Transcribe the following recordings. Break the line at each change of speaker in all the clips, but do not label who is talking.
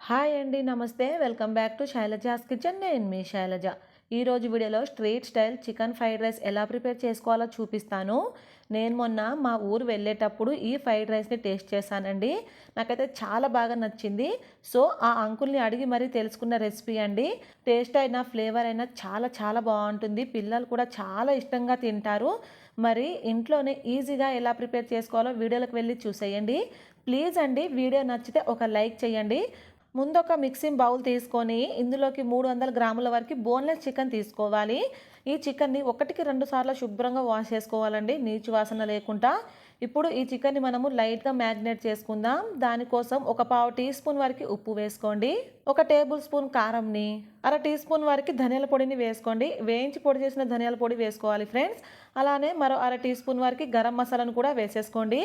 Hi అండి, నమస్తే. Welcome back to Shailaja's kitchen. నేను మీ శైలజ. ఈరోజు వీడియోలో street style chicken fried rice ఎలా ప్రిపేర్ చేసుకోవాలో చూపిస్తాను. నేను మొన్న మా ఊరు వెళ్ళేటప్పుడు ఈ ఫ్రైడ్ రైస్ని టేస్ట్ చేశానండి. నాకైతే చాలా బాగా నచ్చింది. సో ఆ అంకుల్ని అడిగి మరీ తెలుసుకున్న రెసిపీ అండి. టేస్ట్ అయినా ఫ్లేవర్ అయినా చాలా చాలా బాగుంటుంది. పిల్లలు కూడా చాలా ఇష్టంగా తింటారు. మరి ఇంట్లోనే ఈజీగా ఎలా ప్రిపేర్ చేసుకోవాలో వీడియోలోకి వెళ్ళి చూసేయండి. ప్లీజ్ అండి, వీడియో నచ్చితే ఒక లైక్ చేయండి. ముందు ఒక మిక్సింగ్ బౌల్ తీసుకొని ఇందులోకి 300 గ్రాముల వరకు బోన్లెస్ చికెన్ తీసుకోవాలి. ఈ చికెన్ని 1-2 సార్లు శుభ్రంగా వాష్ చేసుకోవాలండి, నీచు వాసన లేకుండా. ఇప్పుడు ఈ చికెన్ని మనము లైట్గా మ్యాగ్నేట్ చేసుకుందాం. దానికోసం ఒక పావు టీ స్పూన్ వరకు ఉప్పు వేసుకోండి. ఒక టేబుల్ స్పూన్ కారంని, అర టీ స్పూన్ వరకు ధనియాల పొడిని వేసుకోండి. వేయించి పొడి చేసిన ధనియాల పొడి వేసుకోవాలి ఫ్రెండ్స్. అలానే మరో అర టీ స్పూన్ వరకు గరం మసాలాను కూడా వేసేసుకోండి.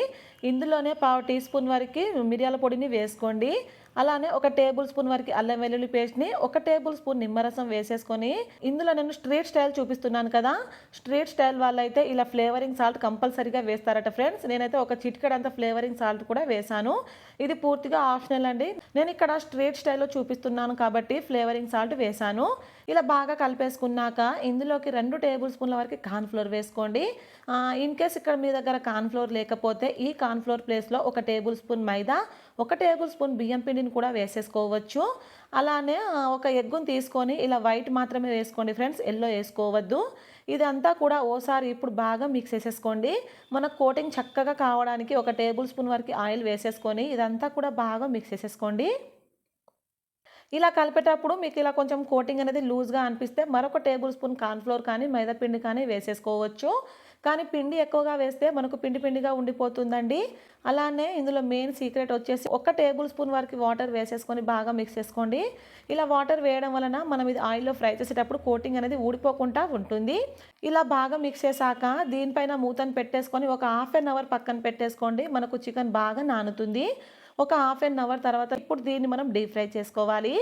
ఇందులోనే పావు టీ స్పూన్ వరకు మిరియాల పొడిని వేసుకోండి. అలానే ఒక టేబుల్ స్పూన్ వరకు అల్లం వెల్లుల్లి పేస్ట్ని, ఒక టేబుల్ స్పూన్ నిమ్మరసం వేసేసుకొని, ఇందులో నేను స్ట్రీట్ స్టైల్ చూపిస్తున్నాను కదా, స్ట్రీట్ స్టైల్ వాళ్ళైతే ఇలా ఫ్లేవరింగ్ సాల్ట్ కంపల్సరీగా వేస్తారట ఫ్రెండ్స్. నేనైతే ఒక చిటికెడంత ఫ్లేవరింగ్ సాల్ట్ కూడా వేసాను. ఇది పూర్తిగా ఆప్షనల్ అండి. నేను ఇక్కడ స్ట్రీట్ స్టైల్లో చూపిస్తున్నాను కాబట్టి ఫ్లేవరింగ్ సాల్ట్ వేసాను. ఇలా బాగా కలిపేసుకున్నాక ఇందులోకి 2 టేబుల్ స్పూన్ల వరకు కార్న్ఫ్లోర్ వేసుకోండి. ఇన్ కేస్ ఇక్కడ మీ దగ్గర కార్న్ఫ్లోర్ లేకపోతే ఈ కార్న్ఫ్లోర్ ప్లేస్లో ఒక టేబుల్ స్పూన్ మైదా, ఒక టేబుల్ స్పూన్ బియ్యం పిండిని కూడా వేసేసుకోవచ్చు. అలానే ఒక ఎగ్గును తీసుకొని ఇలా వైట్ మాత్రమే వేసుకోండి ఫ్రెండ్స్, ఎల్లో వేసుకోవద్దు. ఇదంతా కూడా ఓసారి ఇప్పుడు బాగా మిక్స్ చేసేసుకోండి. మన కోటింగ్ చక్కగా కావడానికి ఒక టేబుల్ స్పూన్ వరకు ఆయిల్ వేసేసుకొని ఇదంతా కూడా బాగా మిక్స్ చేసేసుకోండి. ఇలా కలిపేటప్పుడు మీకు ఇలా కొంచెం కోటింగ్ అనేది లూజ్గా అనిపిస్తే మరొక టేబుల్ స్పూన్ కార్న్ఫ్లోర్ కానీ మైదా పిండి కానీ వేసేసుకోవచ్చు. కానీ పిండి ఎక్కువగా వేస్తే మనకు పిండి పిండిగా ఉండిపోతుందండి. అలానే ఇందులో మెయిన్ సీక్రెట్ వచ్చేసి ఒక టేబుల్ స్పూన్ వరకు వాటర్ వేసేసుకొని బాగా మిక్స్ చేసుకోండి. ఇలా వాటర్ వేయడం వలన మనం ఇది ఆయిల్లో ఫ్రై చేసేటప్పుడు కోటింగ్ అనేది ఊడిపోకుండా ఉంటుంది. ఇలా బాగా మిక్స్ చేశాక దీనిపైన మూతను పెట్టేసుకొని ఒక హాఫ్ అన్ అవర్ పక్కన పెట్టేసుకోండి. మనకు చికెన్ బాగా నానుతుంది. ఒక హాఫ్ అన్ అవర్ తర్వాత ఇప్పుడు దీన్ని మనం డీప్ ఫ్రై చేసుకోవాలి.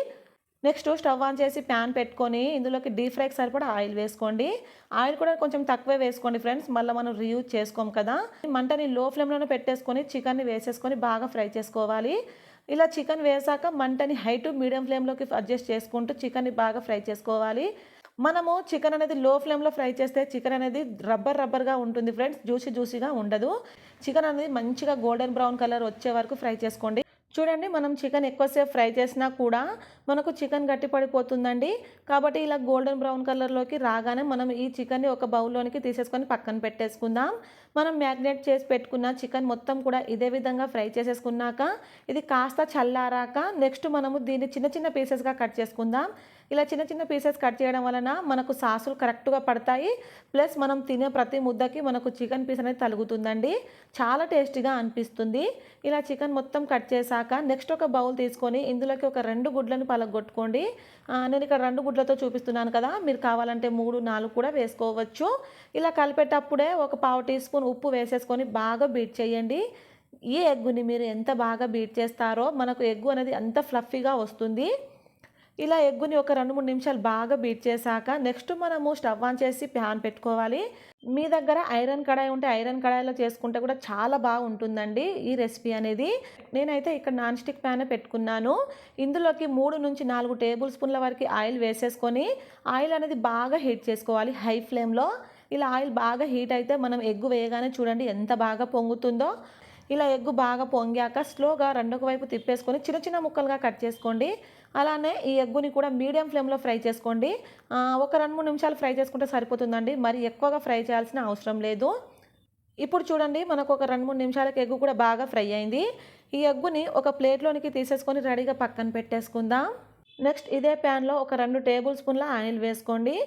నెక్స్ట్ స్టవ్ ఆన్ చేసి ప్యాన్ పెట్టుకొని ఇందులోకి డీప్ ఫ్రైకి సరిపడా ఆయిల్ వేసుకోండి. ఆయిల్ కూడా కొంచెం తక్కువే వేసుకోండి ఫ్రెండ్స్, మళ్ళీ మనం రీయూజ్ చేసుకోం కదా. మంటని లో ఫ్లేమ్లోనే పెట్టేసుకొని చికెన్ని వేసేసుకొని బాగా ఫ్రై చేసుకోవాలి. ఇలా చికెన్ వేసాక మంటని హై టు మీడియం ఫ్లేమ్లోకి అడ్జస్ట్ చేసుకుంటూ చికెన్ని బాగా ఫ్రై చేసుకోవాలి. మనము చికెన్ అనేది లో ఫ్లేమ్లో ఫ్రై చేస్తే చికెన్ అనేది రబ్బర్గా ఉంటుంది ఫ్రెండ్స్, జ్యూసీగా ఉండదు. చికెన్ అనేది మంచిగా గోల్డెన్ బ్రౌన్ కలర్ వచ్చే వరకు ఫ్రై చేసుకోండి. చూడండి, మనం చికెన్ ఎక్కువసేపు ఫ్రై చేసినా కూడా మనకు చికెన్ గట్టి పడిపోతుందండి. కాబట్టి ఇలా గోల్డెన్ బ్రౌన్ కలర్లోకి రాగానే మనం ఈ చికెన్ని ఒక బౌల్లోనికి తీసేసుకొని పక్కన పెట్టేసుకుందాం. మనం మ్యాగ్నేట్ చేసి పెట్టుకున్న చికెన్ మొత్తం కూడా ఇదే విధంగా ఫ్రై చేసేసుకున్నాక ఇది కాస్త చల్లారాక నెక్స్ట్ మనము దీన్ని చిన్న చిన్న పీసెస్గా కట్ చేసుకుందాం. ఇలా చిన్న చిన్న పీసెస్ కట్ చేయడం వలన మనకు సాసులు కరెక్ట్గా పడతాయి. ప్లస్ మనం తినే ప్రతి ముద్దకి మనకు చికెన్ పీస్ అనేది తలుగుతుందండి. చాలా టేస్టీగా అనిపిస్తుంది. ఇలా చికెన్ మొత్తం కట్ చేశాక నెక్స్ట్ ఒక బౌల్ తీసుకొని ఇందులోకి ఒక 2 గుడ్లను పలగొట్టుకోండి. నేను ఇక్కడ 2 గుడ్లతో చూపిస్తున్నాను కదా, మీరు కావాలంటే 3, 4 కూడా వేసుకోవచ్చు. ఇలా కలిపేటప్పుడే ఒక పావు టీ స్పూన్ ఉప్పు వేసేసుకొని బాగా బీట్ చేయండి. ఈ ఎగ్గుని మీరు ఎంత బాగా బీట్ చేస్తారో మనకు ఎగ్గు అనేది అంత ఫ్లఫీగా వస్తుంది. ఇలా ఎగ్గుని ఒక 2-3 నిమిషాలు బాగా బీట్ చేశాక నెక్స్ట్ మనము స్టవ్ ఆన్ చేసి ప్యాన్ పెట్టుకోవాలి. మీ దగ్గర ఐరన్ కడాయి ఉంటే ఐరన్ కడాయిలో చేసుకుంటే కూడా చాలా బాగుంటుందండి ఈ రెసిపీ అనేది. నేనైతే ఇక్కడ నాన్ స్టిక్ ప్యానే పెట్టుకున్నాను. ఇందులోకి 3-4 టేబుల్ స్పూన్ల వరకు ఆయిల్ వేసేసుకొని ఆయిల్ అనేది బాగా హీట్ చేసుకోవాలి హై ఫ్లేమ్లో. ఇలా ఆయిల్ బాగా హీట్ అయితే మనం ఎగ్గు వేయగానే చూడండి ఎంత బాగా పొంగుతుందో. ఇలా ఎగ్గు బాగా పొంగాక స్లోగా రెండొక వైపు తిప్పేసుకొని చిన్న చిన్న ముక్కలుగా కట్ చేసుకోండి. అలానే ఈ ఎగ్గుని కూడా మీడియం ఫ్లేమ్లో ఫ్రై చేసుకోండి. ఒక 2-3 నిమిషాలు ఫ్రై చేసుకుంటే సరిపోతుందండి, మరి ఎక్కువగా ఫ్రై చేయాల్సిన అవసరం లేదు. ఇప్పుడు చూడండి, మనకు ఒక 2-3 నిమిషాలకి ఎగ్గు కూడా బాగా ఫ్రై అయింది. ఈ ఎగ్గుని ఒక ప్లేట్లోనికి తీసేసుకొని రెడీగా పక్కన పెట్టేసుకుందాం. నెక్స్ట్ ఇదే ప్యాన్లో ఒక 2 టేబుల్ స్పూన్ల ఆయిల్ వేసుకోండి.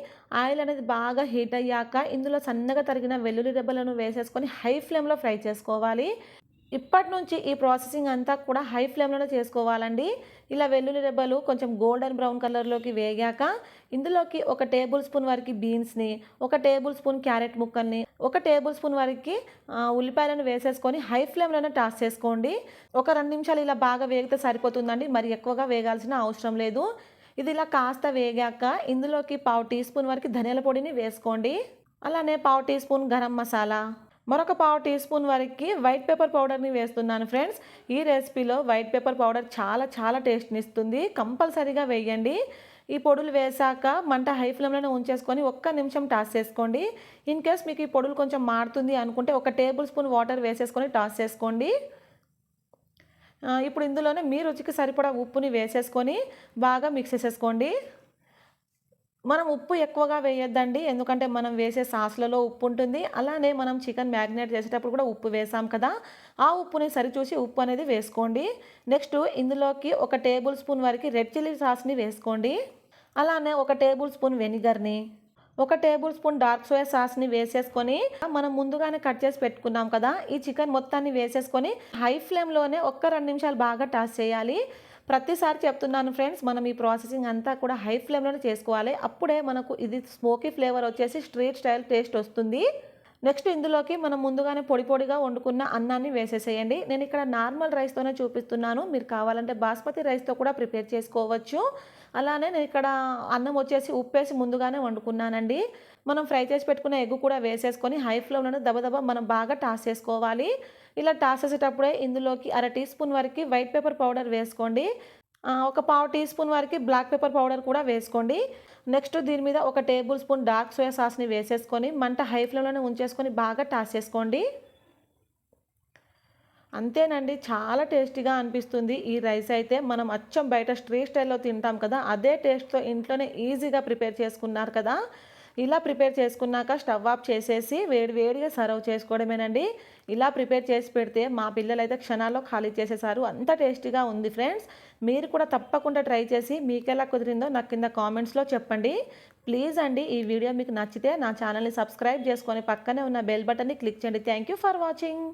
ఆయిల్ అనేది బాగా హీట్ అయ్యాక ఇందులో సన్నగా తరిగిన వెల్లుల్లి రెబ్బలను వేసేసుకొని హై ఫ్లేమ్లో ఫ్రై చేసుకోవాలి. ఇప్పటి నుంచి ఈ ప్రాసెసింగ్ అంతా కూడా హై ఫ్లేమ్లోనే చేసుకోవాలండి. ఇలా వెల్లుల్లి రెబ్బలు కొంచెం గోల్డెన్ బ్రౌన్ కలర్లోకి వేగాక ఇందులోకి ఒక టేబుల్ స్పూన్ వరకు బీన్స్ని, ఒక టేబుల్ స్పూన్ క్యారెట్ ముక్కల్ని, ఒక టేబుల్ స్పూన్ వరకు ఉల్లిపాయలను వేసేసుకొని హై ఫ్లేమ్లోనే టాస్ చేసుకోండి. ఒక 2 నిమిషాలు ఇలా బాగా వేగితే సరిపోతుందండి, మరి ఎక్కువగా వేగాల్సిన అవసరం లేదు. ఇది ఇలా కాస్త వేగాక ఇందులోకి పావు టీ స్పూన్ వరకు ధనియాల పొడిని వేసుకోండి. అలానే పావు టీ స్పూన్ గరం మసాలా, మరొక పావు టీ స్పూన్ వరకు వైట్ పెప్పర్ పౌడర్ని వేస్తున్నాను ఫ్రెండ్స్. ఈ రెసిపీలో వైట్ పెప్పర్ పౌడర్ చాలా చాలా టేస్ట్ని ఇస్తుంది. కంపల్సరీగా వేయండి. ఈ పొడులు వేసాక మంట హై ఫ్లేమ్లోనే ఉంచేసుకొని ఒక్క నిమిషం టాస్ చేసుకోండి. ఇన్ కేస్ మీకు ఈ పొడులు కొంచెం మారుతుంది అనుకుంటే 1 టేబుల్ స్పూన్ వాటర్ వేసేసుకొని టాస్ చేసుకోండి. ఇప్పుడు ఇందులోనే మీ రుచికి సరిపడా ఉప్పుని వేసేసుకొని బాగా మిక్స్ చేసేసుకోండి. మనం ఉప్పు ఎక్కువగా వేయొద్దండి, ఎందుకంటే మనం వేసే సాస్లలో ఉప్పు ఉంటుంది. అలానే మనం చికెన్ మ్యారినేట్ చేసేటప్పుడు కూడా ఉప్పు వేసాం కదా, ఆ ఉప్పుని సరిచూసి ఉప్పు అనేది వేసుకోండి. నెక్స్ట్ ఇందులోకి 1 టేబుల్ స్పూన్ వరకు రెడ్ చిల్లీ సాస్ని వేసుకోండి. అలానే 1 టేబుల్ స్పూన్ వెనిగర్ని, 1 టేబుల్ స్పూన్ డార్క్ సోయా సాస్ని వేసేసుకొని మనం ముందుగానే కట్ చేసి పెట్టుకున్నాం కదా, ఈ చికెన్ మొత్తాన్ని వేసేసుకొని హై ఫ్లేమ్లోనే 1-2 నిమిషాలు బాగా టాస్ చేయాలి. ప్రతిసారి చెప్తున్నాను ఫ్రెండ్స్, మనం ఈ ప్రాసెసింగ్ అంతా కూడా హై ఫ్లేమ్లోనే చేసుకోవాలి. అప్పుడే మనకు ఇది స్మోకీ ఫ్లేవర్ వచ్చేసి స్ట్రీట్ స్టైల్ టేస్ట్ వస్తుంది. నెక్స్ట్ ఇందులోకి మనం ముందుగానే పొడి పొడిగా వండుకున్న అన్నాన్ని వేసేసేయండి. నేను ఇక్కడ నార్మల్ రైస్తోనే చూపిస్తున్నాను, మీరు కావాలంటే బాస్మతి రైస్తో కూడా ప్రిపేర్ చేసుకోవచ్చు. అలానే నేను ఇక్కడ అన్నం వచ్చేసి ఉప్పేసి ముందుగానే వండుకున్నానండి. మనం ఫ్రై చేసి పెట్టుకున్న ఎగ్ కూడా వేసేసుకొని హై ఫ్లేమ్లోనే దబదబా మనం బాగా టాస్ చేసుకోవాలి. ఇలా టాస్ చేసేటప్పుడే ఇందులోకి 1/2 టీ స్పూన్ వరకు వైట్ పెప్పర్ పౌడర్ వేసుకోండి. ఒక పావు టీ స్పూన్ వరకు బ్లాక్ పెప్పర్ పౌడర్ కూడా వేసుకోండి. నెక్స్ట్ దీని మీద 1 టేబుల్ స్పూన్ డార్క్ సోయా సాస్ని వేసేసుకొని మంట హై ఫ్లేమ్లోనే ఉంచేసుకొని బాగా టాస్ చేసుకోండి. అంతేనండి, చాలా టేస్టీగా అనిపిస్తుంది ఈ రైస్ అయితే. మనం అచ్చం బయట స్ట్రీట్ స్టైల్లో తింటాం కదా, అదే టేస్ట్తో ఇంట్లోనే ఈజీగా ప్రిపేర్ చేసుకున్నారు కదా. ఇలా ప్రిపేర్ చేసుకున్నాక స్టవ్ ఆఫ్ చేసేసి వేడివేడిగా సర్వ్ చేసుకోవడమేనండి. ఇలా ప్రిపేర్ చేసి పెడితే మా పిల్లలైతే క్షణాల్లో ఖాళీ చేసేసారు, అంత టేస్టీగా ఉంది ఫ్రెండ్స్. మీరు కూడా తప్పకుండా ట్రై చేసి మీకు ఎలా కుదిరిందో నాకు కింద కామెంట్స్లో చెప్పండి. ప్లీజ్ అండి, ఈ వీడియో మీకు నచ్చితే నా ఛానల్ని సబ్స్క్రైబ్ చేసుకొని పక్కనే ఉన్న బెల్ బటన్ని క్లిక్ చేయండి. Thank you for watching.